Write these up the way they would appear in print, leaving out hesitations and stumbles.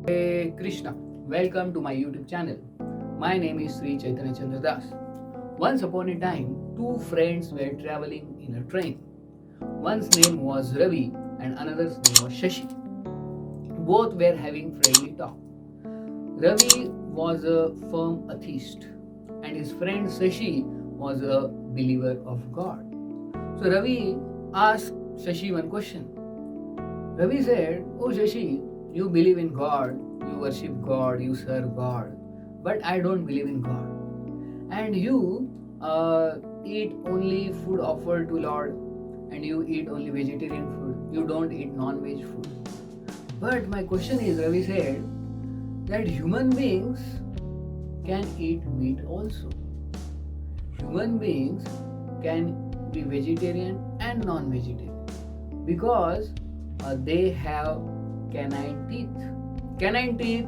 Hey Krishna, welcome to my YouTube channel. My name is Sri Chaitanya Chandra. Once upon a time, two friends were traveling in a train. One's name was Ravi and another's name was Shashi. Both were having friendly talk. Ravi was a firm atheist and his friend Shashi was a believer of God. So Ravi asked Shashi one question. Ravi said, "Oh Shashi, you believe in God, you worship God, you serve God, but I don't believe in God. And you eat only food offered to Lord, and you eat only vegetarian food. You don't eat non-veg food. But my question is," Ravi said, "that human beings can eat meat also. Human beings can be vegetarian and non-vegetarian because they have canine teeth. Canine teeth,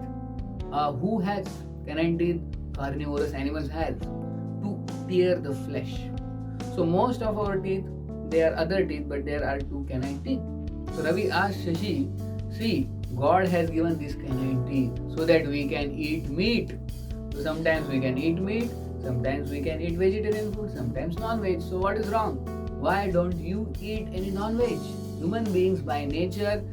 who has canine teeth? Carnivorous animals has to tear the flesh. So most of our teeth, they are other teeth, but there are two canine teeth. So Ravi asked Shashi, see, God has given these canine teeth so that we can eat meat. So sometimes we can eat meat, sometimes we can eat vegetarian food, sometimes non-veg. So what is wrong? Why don't you eat any non-veg? Human beings by nature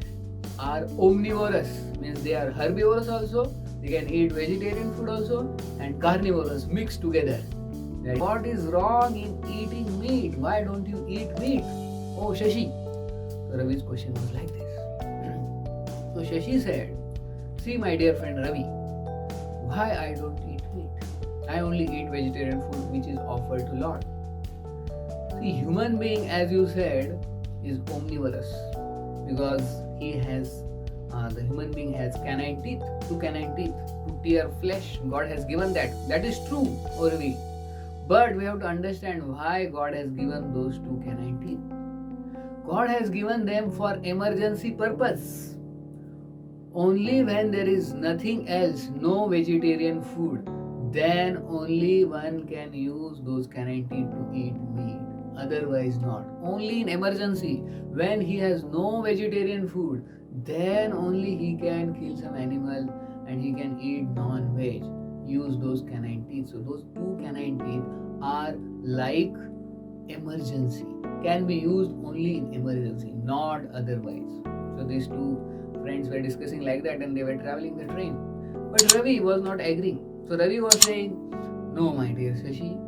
are omnivorous, means they are herbivorous also, they can eat vegetarian food also, and carnivorous mixed together. Right? What is wrong in eating meat? Why don't you eat meat? Oh Shashi. So Ravi's question was like this. So Shashi said, see my dear friend Ravi, why I don't eat meat? I only eat vegetarian food which is offered to Lord. See, human being, as you said, is omnivorous because he has the human being has canine teeth, two canine teeth to tear flesh. God has given that. That is true, Ravi. But we have to understand why God has given those two canine teeth. God has given them for emergency purpose. Only when there is nothing else, no vegetarian food, then only one can use those canine teeth to eat meat. Otherwise not. Only in emergency, when he has no vegetarian food, then only he can kill some animal and he can eat non-veg. Use those canine teeth. So those two canine teeth are like emergency. Can be used only in emergency, not otherwise. So these two friends were discussing like that and they were traveling the train. But Ravi was not agreeing. So Ravi was saying, no my dear Shashi,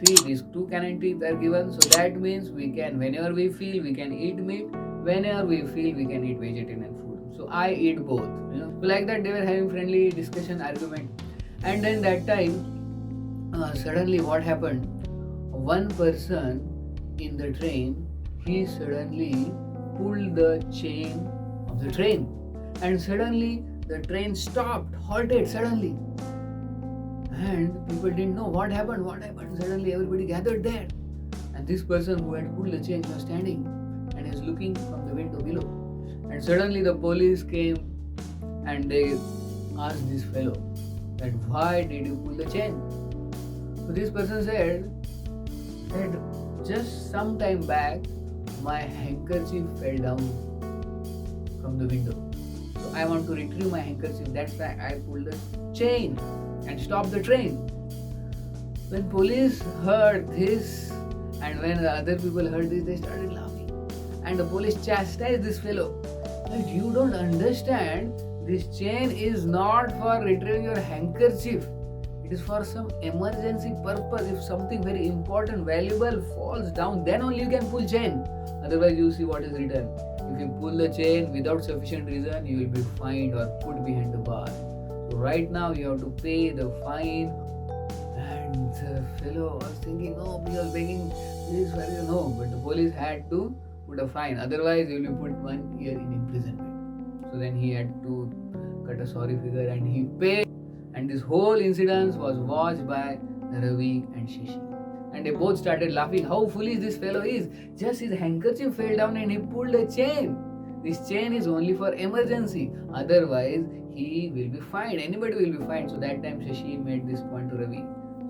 see these two canine teeth are given, so that means we can, whenever we feel we can eat meat, whenever we feel we can eat vegetarian food. So I eat both. So like that they were having friendly discussion, argument. And then that time, suddenly what happened? One person in the train, he suddenly pulled the chain of the train, and suddenly the train stopped, halted suddenly, and people didn't know what happened. Suddenly everybody gathered there, and this person who had pulled the chain was standing and is looking from the window below, and suddenly the police came and they asked this fellow that why did you pull the chain? So this person said just some time back my handkerchief fell down from the window. So I want to retrieve my handkerchief. That's why I pulled the chain and stopped the train. When police heard this and when the other people heard this, they started laughing. And the police chastised this fellow. That you don't understand, this chain is not for retrieving your handkerchief. It is for some emergency purpose. If something very important, valuable falls down, then only you can pull chain. Otherwise, you see what is written. If you pull the chain without sufficient reason, you will be fined or put behind the bar. So right now, you have to pay the fine. And the fellow was thinking, no, he was begging, please, no. But the police had to put a fine. Otherwise, you will be put 1 year in imprisonment. So then he had to cut a sorry figure and he paid. And this whole incident was watched by Ravi and Shashi. And they both started laughing. How foolish this fellow is. Just his handkerchief fell down and he pulled a chain. This chain is only for emergency. Otherwise, he will be fined. Anybody will be fined. So that time Shashi made this point to Ravi.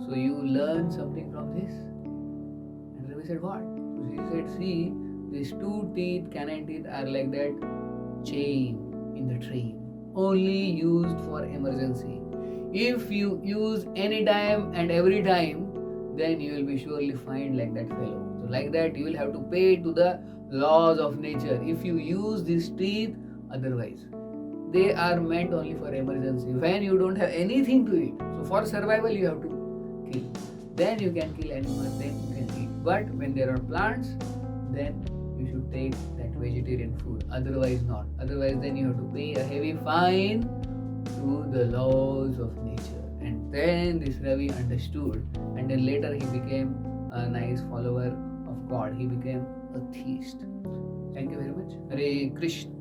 So you learn something from this? And Ravi said, what? So he said, see, these two teeth, canine teeth are like that chain in the train. only used for emergency. If you use any time and every time, then you will be surely fined like that fellow. So like that you will have to pay to the laws of nature if you use these teeth otherwise. They are meant only for emergency when you don't have anything to eat. So for survival you have to kill. Then you can kill animals, then you can eat. But when there are plants, then you should take that vegetarian food. Otherwise not. Otherwise then you have to pay a heavy fine to the laws of nature. And then this Ravi understood, and then later he became a nice follower of God. He became a theist. Thank you very much. Hare Krishna.